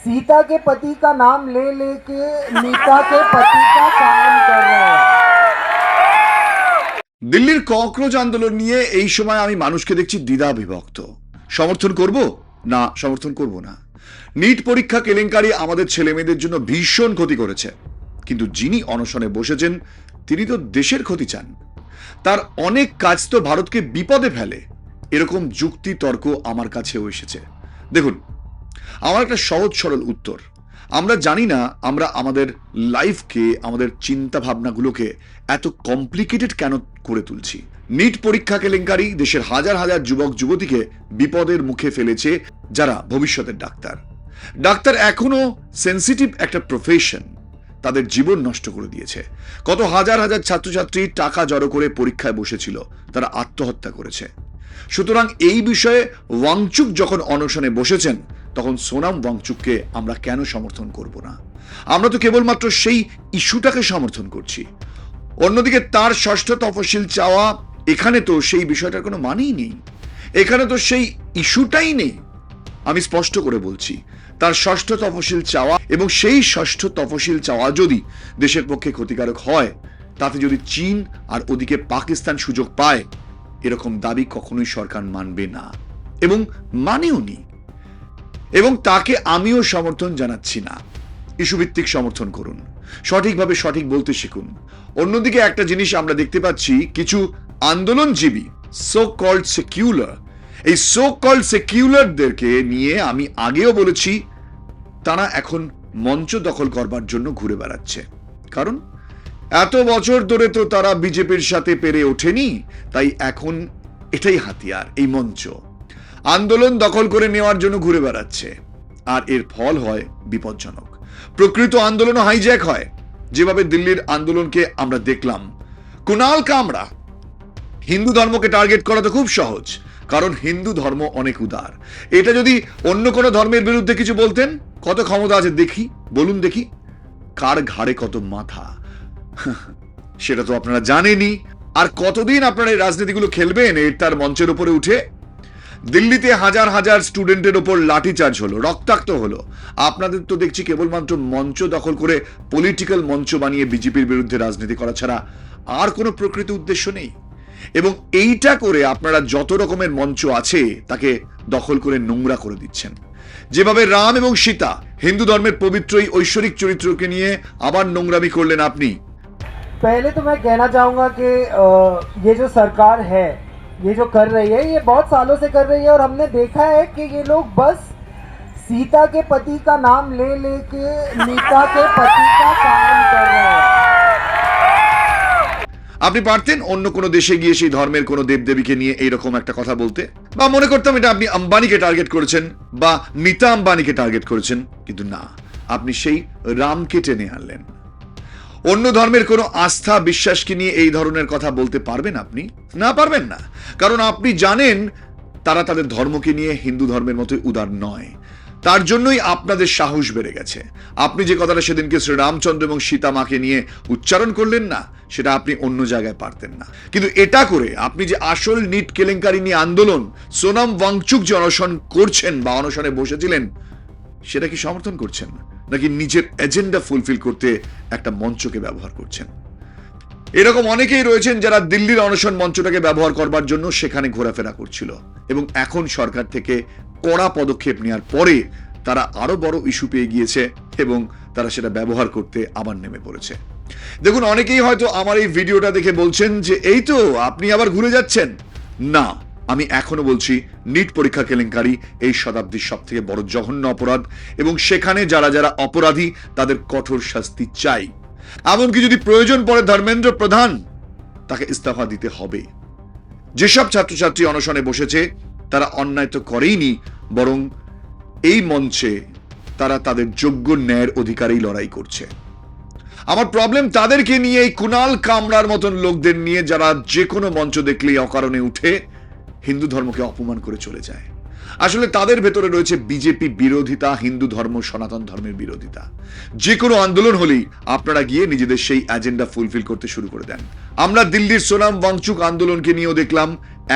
सीता के पति का नाम ले लेके नीता के पति का काम कर रहे हैं। দিল্লির ককরোচ আন্দোলন নিয়ে এই সময় আমি মানুষকে দেখছি দ্বিধা বিভক্ত। সমর্থন করব না সমর্থন করব না। নিট পরীক্ষা কেলেঙ্কারি আমাদের ছেলেমেয়েদের জন্য ভীষণ ক্ষতি করেছে, কিন্তু যিনি অনশনে বসেছেন তিনি তো দেশের ক্ষতি চান। তার অনেক কাজ তো ভারতকে বিপদে ফেলে, এরকম যুক্তি তর্ক আমার কাছেও এসেছে। দেখুন, আমার একটা সহজ সরল উত্তর। আমরা জানি না আমরা আমাদের লাইফকে, আমাদের চিন্তা ভাবনাগুলোকে এত কমপ্লিকেটেড কেন করে তুলছি। নিট পরীক্ষা কেলেঙ্কারি দেশের হাজার হাজার যুবক যুবতীকে বিপদের মুখে ফেলেছে, যারা ভবিষ্যতের ডাক্তার। ডাক্তার এখনো সেন্সিটিভ একটা প্রফেশন, তাদের জীবন নষ্ট করে দিয়েছে। কত হাজার হাজার ছাত্রছাত্রী টাকা জড়ো করে পরীক্ষায় বসেছিল, তারা আত্মহত্যা করেছে। সুতরাং এই বিষয়ে ওয়াংচুক যখন অনশনে বসেছেন, তখন সোনাম ওয়াংচুককে আমরা কেন সমর্থন করব না? আমরা তো কেবলমাত্র সেই ইস্যুটাকে সমর্থন করছি। অন্যদিকে তার ষষ্ঠ তফসিল চাওয়া, এখানে তো সেই বিষয়টার কোনো মানেই নেই, এখানে তো সেই ইস্যুটাই নেই। আমি স্পষ্ট করে বলছি, তার ষষ্ঠ তফসিল চাওয়া এবং সেই ষষ্ঠ তফসিল চাওয়া যদি দেশের পক্ষে ক্ষতিকারক হয়, তাতে যদি চীন আর ওদিকে পাকিস্তান সুযোগ পায়, এরকম দাবি কখনোই সরকার মানবে না এবং মানেও নি। এবং তাকে আমিও সমর্থন জানাচ্ছি না। ইস্যুভিত্তিক সমর্থন করুন, সঠিকভাবে সঠিক বলতে শিখুন। অন্যদিকে একটা জিনিস আমরা দেখতে পাচ্ছি, কিছু আন্দোলনজীবী সো কল্ড সেকুলার, এই সো কল্ড সেকুলারদেরকে নিয়ে আমি আগেও বলেছি, তারা এখন মঞ্চ দখল করবার জন্য ঘুরে বেড়াচ্ছে। কারণ এত বছর ধরে তো তারা বিজেপির সাথে পেরে ওঠেনি, তাই এখন এটাই হাতিয়ার, এই মঞ্চ। আন্দোলন দখল করে নেওয়ার জন্য ঘুরে বেড়াচ্ছে, আর এর ফল হয় বিপজ্জনক। প্রকৃত আন্দোলনও হাইজ্যাক হয়, যেভাবে দিল্লির আন্দোলনকে আমরা দেখলাম। কুনাল কামরা, হিন্দু ধর্মকে টার্গেট করা তো খুব সহজ, কারণ হিন্দু ধর্ম অনেক উদার। এটা যদি অন্য কোনো ধর্মের বিরুদ্ধে কিছু বলতেন, কত ক্ষমতা আছে দেখি, বলুন দেখি, কার ঘাড়ে কত মাথা, সেটা তো আপনারা জানেনই। আর কতদিন আপনারা এই রাজনীতিগুলো খেলবেন তার মঞ্চের উপরে উঠে? দিল্লিতে হাজার হাজার স্টুডেন্টের উপর লাঠিচার্জ হলো, রক্তাক্ত হলো। আপনাদের তো দেখছি কেবলমাত্র মঞ্চ দখল করে পলিটিক্যাল মঞ্চ বানিয়ে বিজেপির বিরুদ্ধে রাজনীতি করা ছাড়া আর কোনো প্রকৃত উদ্দেশ্য নেই। এবং এইটা করে আপনারা যত রকমের মঞ্চ আছে তাকে দখল করে নোংরা করে দিচ্ছেন। যেভাবে রাম এবং সীতা, হিন্দু ধর্মের পবিত্র এই ঐশ্বরিক চরিত্রকে নিয়ে আবার নোংরামি করলেন আপনি। पहले तो मैं कहना चाहूँगा कि ये जो सरकार है, ये जो कर रही है, ये बहुत सालों से कर रही है, और हमने देखा है कि ये लोग बस सीता के पति का नाम ले लेके नीता के पति का काम कर रहे हैं। আপনি পারতেন অন্য কোনো দেশে গিয়ে সেই ধর্মের কোনো দেবদেবীকে নিয়ে এইরকম একটা কথা বলতে, বা মনে করতাম এটা আপনি আম্বানিকে টার্গেট করেছেন বা নীতা আম্বানিকে টার্গেট করেছেন, কিন্তু না, আপনি সেই রামকে টেনে আনলেন। অন্য ধর্মের কোনো আস্থা বিশ্বাসকে নিয়ে এই ধরনের কথা বলতে পারবেন আপনি? না, পারবেন না। কারণ আপনি জানেন তারা তাদের ধর্মকে নিয়ে হিন্দু ধর্মের মতোই উদার নয়। তার জন্যই আপনাদের সাহস বেড়ে গেছে। আপনি যে কথাটা সেদিনকে শ্রীরামচন্দ্র এবং সীতা মাকে নিয়ে উচ্চারণ করলেন না, সেটা আপনি অন্য জায়গায় পারতেন না। কিন্তু এটা করে আপনি যে আসল নিট কেলেঙ্কারি নিয়ে আন্দোলন, সোনাম ওয়াংচুক যে অনশন করছেন বা অনশনে বসেছিলেন, সেটা কি সমর্থন করছেন, নাকি নিজের এজেন্ডা ফুলফিল করতে একটা মঞ্চকে ব্যবহার করছেন? এরকম অনেকেই রয়েছেন যারা দিল্লির অনশন মঞ্চটাকে ব্যবহার করবার জন্য সেখানে ঘোরাফেরা করছিল, এবং এখন সরকার থেকে কড়া পদক্ষেপ নেওয়ার পরে তারা আরো বড় ইস্যু পেয়ে গিয়েছে এবং তারা সেটা ব্যবহার করতে আবার নেমে পড়েছে। দেখুন, অনেকেই হয়তো আমার এই ভিডিওটা দেখে বলছেন যে এই তো আপনি আবার ঘুরে যাচ্ছেন। না, আমি এখনো বলছি নিট পরীক্ষা কেলেঙ্কারি এই শতাব্দীর সব থেকে বড় জঘন্য অপরাধ, এবং সেখানে যারা যারা অপরাধী তাদের কঠোর শাস্তি চাই। এমনকি যদি প্রয়োজন পড়ে ধর্মেন্দ্র প্রধান, তাকে ইস্তফা দিতে হবে। যেসব ছাত্রছাত্রী অনশনে বসেছে তারা অন্যায় তো করেইনি, বরং এই মঞ্চে তারা তাদের যোগ্য ন্যায়ের অধিকারেই লড়াই করছে। আমার প্রবলেম তাদেরকে নিয়ে, এই কুনাল কামরার মতন লোকদের নিয়ে, যারা যে কোনো মঞ্চ দেখলেই অকারণে উঠে হিন্দু ধর্মকে অপমান করে চলে যায়। আসলে তাদের ভেতরে রয়েছে বিজেপি বিরোধিতা, হিন্দু ধর্ম, সনাতন ধর্মের বিরোধিতা। যে কোনো আন্দোলন হলেই আপনারা গিয়ে নিজেদের সেই এজেন্ডা ফুলফিল করতে শুরু করে দেন। আমরা দিল্লির সোনাম ওয়াংচুক আন্দোলনকে নিয়েও দেখলাম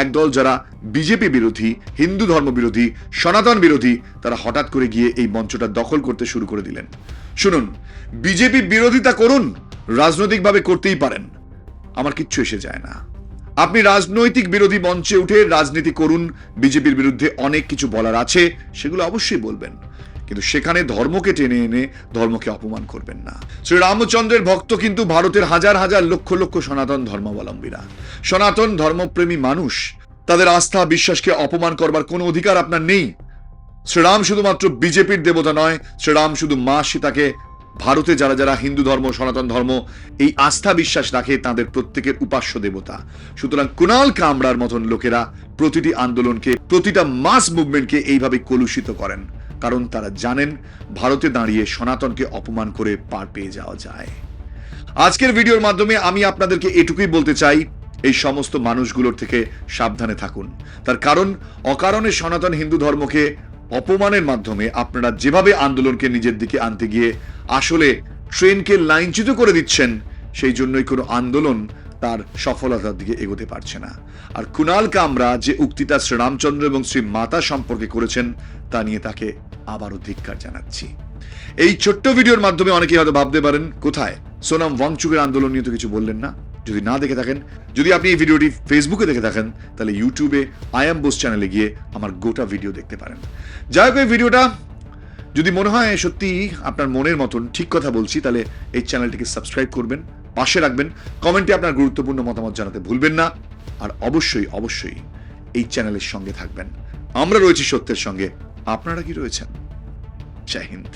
একদল যারা বিজেপি বিরোধী, হিন্দু ধর্ম বিরোধী, সনাতন বিরোধী, তারা হঠাৎ করে গিয়ে এই মঞ্চটা দখল করতে শুরু করে দিলেন। শুনুন, বিজেপি বিরোধিতা করুন, রাজনৈতিকভাবে করতেই পারেন, আমার কিচ্ছু এসে যায় না। আপনি রাজনৈতিক বিরোধী মঞ্চে উঠে রাজনীতি করুন, বিজেপির বিরুদ্ধে অনেক কিছু বলার আছে, সেগুলো অবশ্যই বলবেন, কিন্তু সেখানে ধর্মকে টেনে এনে ধর্মকে অপমান করবেন না। শ্রী রামচন্দ্রের ভক্ত কিন্তু ভারতের হাজার হাজার লক্ষ লক্ষ সনাতন ধর্মাবলম্বীরা, সনাতন ধর্মপ্রেমী মানুষ। তাদের আস্থা বিশ্বাসকে অপমান করবার কোনো অধিকার আপনার নেই। শ্রীরাম শুধুমাত্র বিজেপির দেবতা নয়, শ্রীরাম শুধু মা সীতাকে, ভারতে যারা যারা হিন্দু ধর্ম, সনাতন ধর্ম এই আস্থা বিশ্বাস রাখে, তাদের প্রত্যেকের উপাস্য দেবতা। সুতরাং কুণাল কামরার মতন লোকেরা প্রতিটি আন্দোলনকে, প্রতিটা মাস মুভমেন্টকে এইভাবে কলুষিত করেন, কারণ তারা জানেন ভারতে দাঁড়িয়ে সনাতনকে অপমান করে পার পেয়ে যাওয়া যায়। আজকের ভিডিওর মাধ্যমে আমি আপনাদেরকে এটুকুই বলতে চাই, এই সমস্ত মানুষগুলোর থেকে সাবধানে থাকুন। তার কারণ অকারণে সনাতন হিন্দু ধর্মকে অপমানের মাধ্যমে আপনারা যেভাবে আন্দোলনকে নিজের দিকে আনতে গিয়ে আসলে ট্রেনকে লাইনচ্যুত করে দিচ্ছেন, সেই জন্যই কোনো আন্দোলন তার সফলতার দিকে এগোতে পারছে না। আর কুণাল কামরা যে উক্তিটা শ্রীরামচন্দ্র এবং শ্রী মাতা সম্পর্কে করেছেন, তা নিয়ে তাকে আবারও ধিক্কার জানাচ্ছি। এই ছোট্ট ভিডিওর মাধ্যমে অনেকেই হয়তো ভাবতে পারেন, কোথায় সোনাম ওয়াংচুকের আন্দোলন নিয়ে তো কিছু বললেন না। যদি না দেখে থাকেন, যদি আপনি এই ভিডিওটি ফেসবুকে দেখে থাকেন, তাহলে ইউটিউবে আই এম বোস চ্যানেলে গিয়ে আমার গোটা ভিডিও দেখতে পারেন। যাই হোক, এই ভিডিওটা যদি মনে হয় সত্যি আপনার মনের মতন ঠিক কথা বলছি, তাহলে এই চ্যানেলটিকে সাবস্ক্রাইব করবেন, পাশে রাখবেন, কমেন্টে আপনার গুরুত্বপূর্ণ মতামত জানাতে ভুলবেন না। আর অবশ্যই অবশ্যই এই চ্যানেলের সঙ্গে থাকবেন। আমরা রয়েছি সত্যের সঙ্গে, আপনারা কি রয়েছেন? জয় হিন্দ।